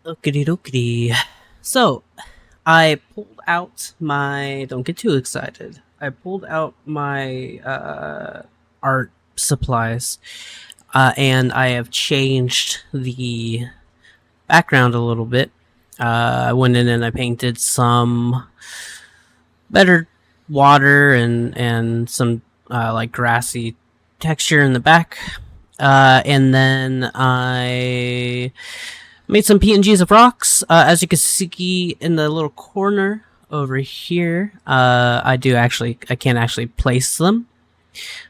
Okie dokie. So, I pulled out my. Don't get too excited. I pulled out my art supplies, and I have changed the background a little bit. I went in and I painted some better water and some like grassy texture in the back, and then I made some PNGs of rocks. As you can see in the little corner over here, I can't actually place them,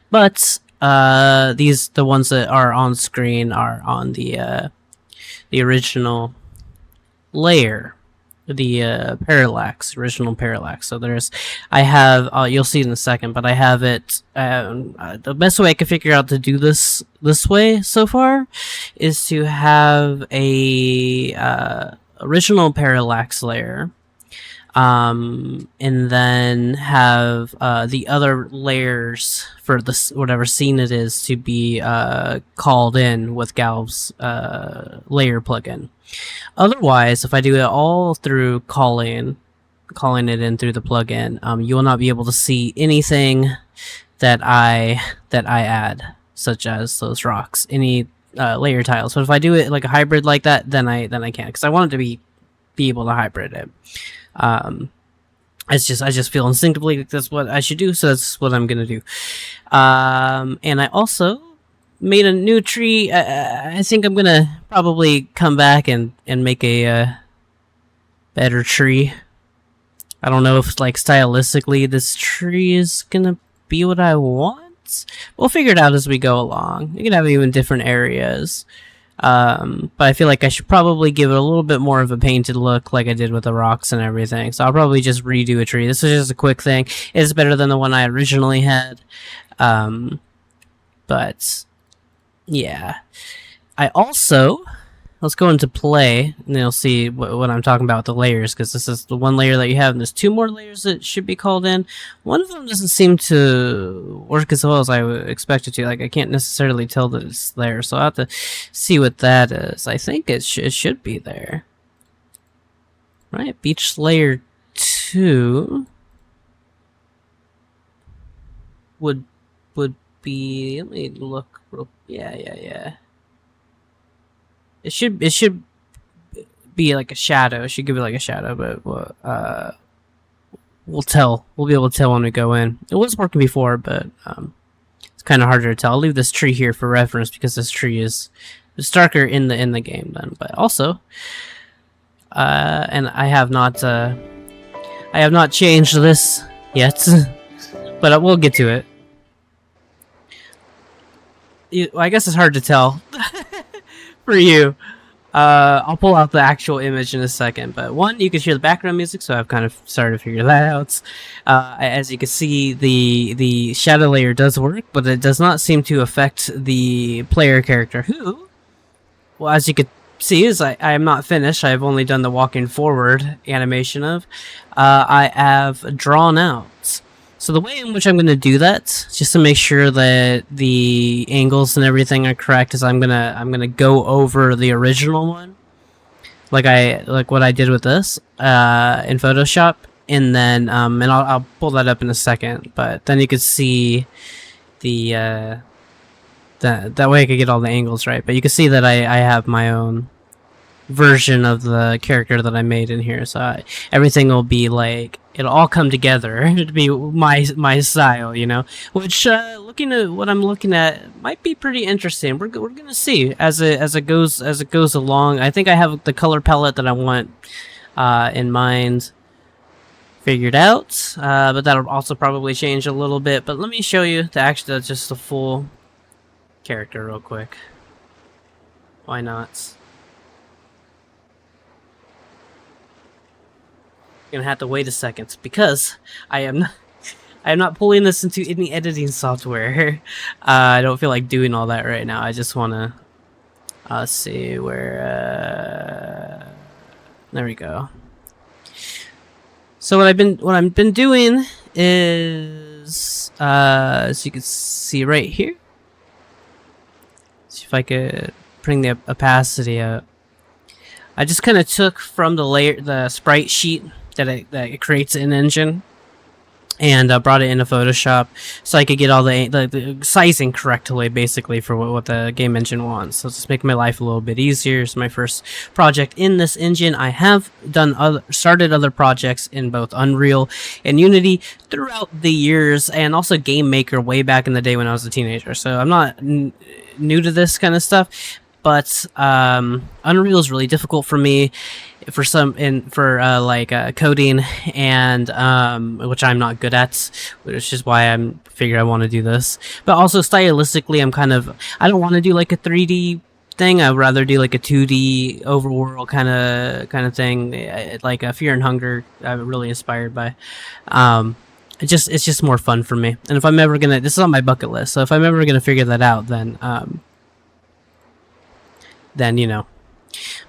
but the ones that are on screen are on the original layer, the original parallax. So I have, you'll see in a second, but I have it. The best way I can figure out to do this way so far is to have a original parallax layer, and then have the other layers for this whatever scene it is to be called in with Galv's layer plugin. Otherwise, if I do it all through calling it in through the plugin, you will not be able to see anything that I add, such as those rocks, any layer tiles. But if I do it like a hybrid like that, then I can, because I want it to be able to hybrid it. I just feel instinctively like that's what I should do, so that's what I'm gonna do. And I also made a new tree. I think I'm gonna probably come back and make a better tree. I don't know if like stylistically this tree is gonna be what I want. We'll figure it out as we go along. You can have even different areas. But I feel like I should probably give it a little bit more of a painted look like I did with the rocks and everything. So I'll probably just redo a tree. This is just a quick thing. It's better than the one I originally had. But yeah. I also, let's go into play, and you'll see what I'm talking about with the layers, because this is the one layer that you have, and there's two more layers that should be called in. One of them doesn't seem to work as well as I would expect it to. Like, I can't necessarily tell that it's there, so I'll have to see what that is. I think it should be there. Right, beach layer 2 would be, let me look real, yeah. It should be like a shadow. It should give it like a shadow, but we'll tell. We'll be able to tell when we go in. It was working before, but it's kind of harder to tell. I'll leave this tree here for reference because this tree is darker in the game then. But also, and I have not changed this yet, but we'll get to it. I guess it's hard to tell for you. I'll pull out the actual image in a second, but one, you can hear the background music, so I've kind of started to figure that out. As you can see, the shadow layer does work, but it does not seem to affect the player character, who, well, as you can see, is I am not finished. I've only done the walking forward animation of. I have drawn out. So the way in which I'm going to do that, just to make sure that the angles and everything are correct, is I'm gonna go over the original one, like what I did with this in Photoshop, and then and I'll pull that up in a second. But then you can see the that way I could get all the angles right. But you can see that I have my own version of the character that I made in here, so everything will be like, it'll all come together to be my style, you know. Which looking at what I'm looking at might be pretty interesting. We're gonna see as it goes along. I think I have the color palette that I want in mind figured out, but that'll also probably change a little bit. But let me show you just the full character real quick. Why not? Gonna have to wait a second because I am not pulling this into any editing software. I don't feel like doing all that right now. I just want to see where there we go. So what I've been doing is as you can see right here. See if I could bring the opacity up. I just kind of took from the sprite sheet that it creates in Engine, and brought it into Photoshop so I could get all the sizing correctly, basically, for what the game engine wants. So just make my life a little bit easier. It's my first project in this engine. I have started other projects in both Unreal and Unity throughout the years, and also Game Maker way back in the day when I was a teenager. So I'm not new to this kind of stuff. But Unreal is really difficult for me for coding, and which I'm not good at, which is why I'm figure I want to do this. But also stylistically, I don't want to do like a 3D thing. I'd rather do like a 2D overworld kind of thing, like a Fear and Hunger. I'm really inspired by. It's just more fun for me. And if I'm ever gonna, this is on my bucket list. So if I'm ever gonna figure that out, then you know.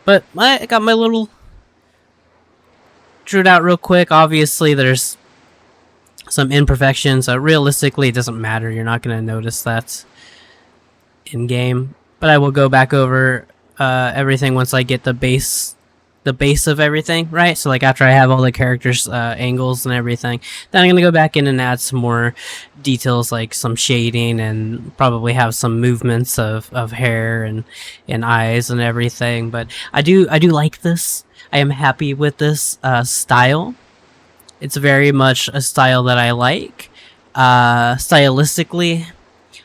But I got my little, drew it out real quick. Obviously, there's some imperfections. Realistically, it doesn't matter. You're not going to notice that in game. But I will go back over everything once I get the base of everything, right? So like after I have all the characters' angles and everything, then I'm going to go back in and add some more details, like some shading, and probably have some movements of hair and eyes and everything. But I do like this. I am happy with this style. It's very much a style that I like. Stylistically,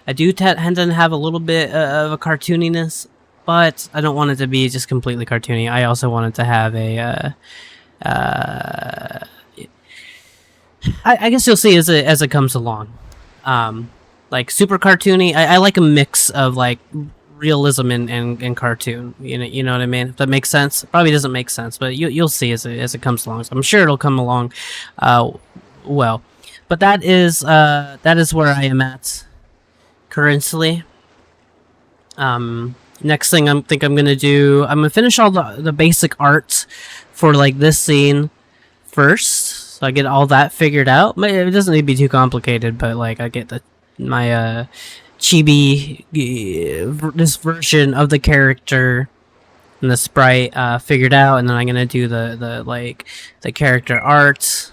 I do tend to have a little bit of a cartooniness, but I don't want it to be just completely cartoony. I also want it to have a I guess you'll see as it comes along. Like super cartoony. I like a mix of like realism and cartoon. You know what I mean? If that makes sense. Probably doesn't make sense, but you'll see as it comes along. So I'm sure it'll come along well. But that is where I am at currently. Next thing I'm gonna do, I'm gonna finish all the basic art for like this scene first, so I get all that figured out. It doesn't need to be too complicated, but like I get my chibi this version of the character and the sprite figured out, and then I'm gonna do the character art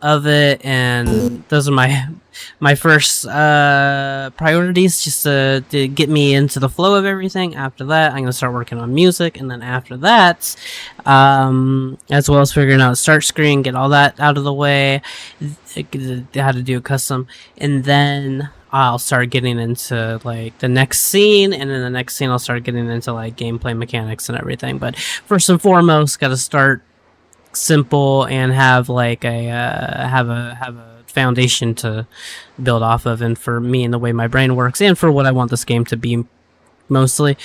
of it, and those are my first priorities, just to get me into the flow of everything. After that, I'm gonna start working on music, and then after that, as well as figuring out start screen, get all that out of the way, how to do a custom, and then I'll start getting into like the next scene, and in the next scene I'll start getting into like gameplay mechanics and everything. But first and foremost, gotta start simple and have like have a foundation to build off of, and for me and the way my brain works, and for what I want this game to be mostly,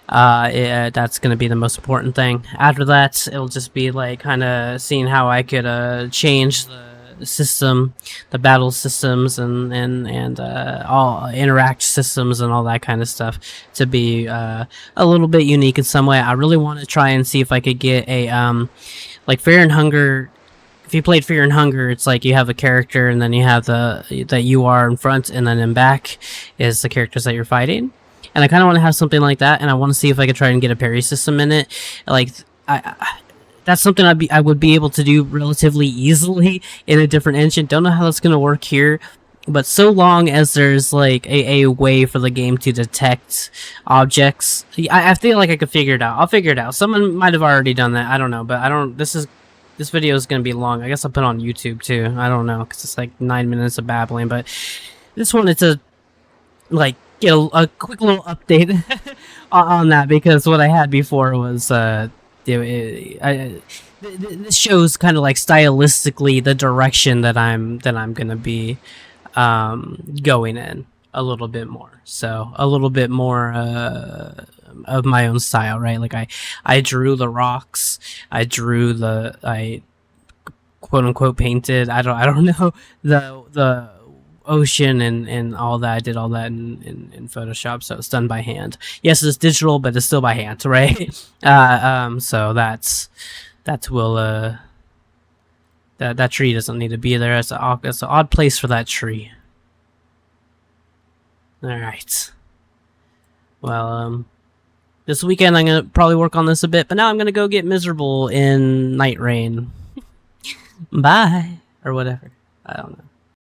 that's going to be the most important thing. After that, it'll just be like kind of seeing how I could change the system, the battle systems, and all interact systems and all that kind of stuff to be a little bit unique in some way. I really want to try and see if I could get a like Fear and Hunger. If you played Fear and Hunger, it's like you have a character, and then you have that you are in front, and then in back is the characters that you're fighting. And I kind of want to have something like that, and I want to see if I could try and get a parry system in it. Like, that's something I would be able to do relatively easily in a different engine. Don't know how that's gonna work here, but so long as there's like a way for the game to detect objects, I feel like I could figure it out. I'll figure it out. Someone might have already done that. I don't know, but I don't. This video is going to be long. I guess I'll put it on YouTube too. I don't know, because it's like 9 minutes of babbling. But just wanted to like get a quick little update on that, because what I had before was this shows kind of like stylistically the direction that I'm going to be going in a little bit more. So a little bit more of my own style, right? Like I drew the rocks, I quote unquote painted, I don't know, the ocean and all that. I did all that in Photoshop, so it's done by hand. Yes, it's digital, but it's still by hand, right? So that will that tree doesn't need to be there. It's an odd place for that tree. All right. Well, This weekend I'm gonna probably work on this a bit, but now I'm gonna go get miserable in night rain. Bye or whatever. I don't know.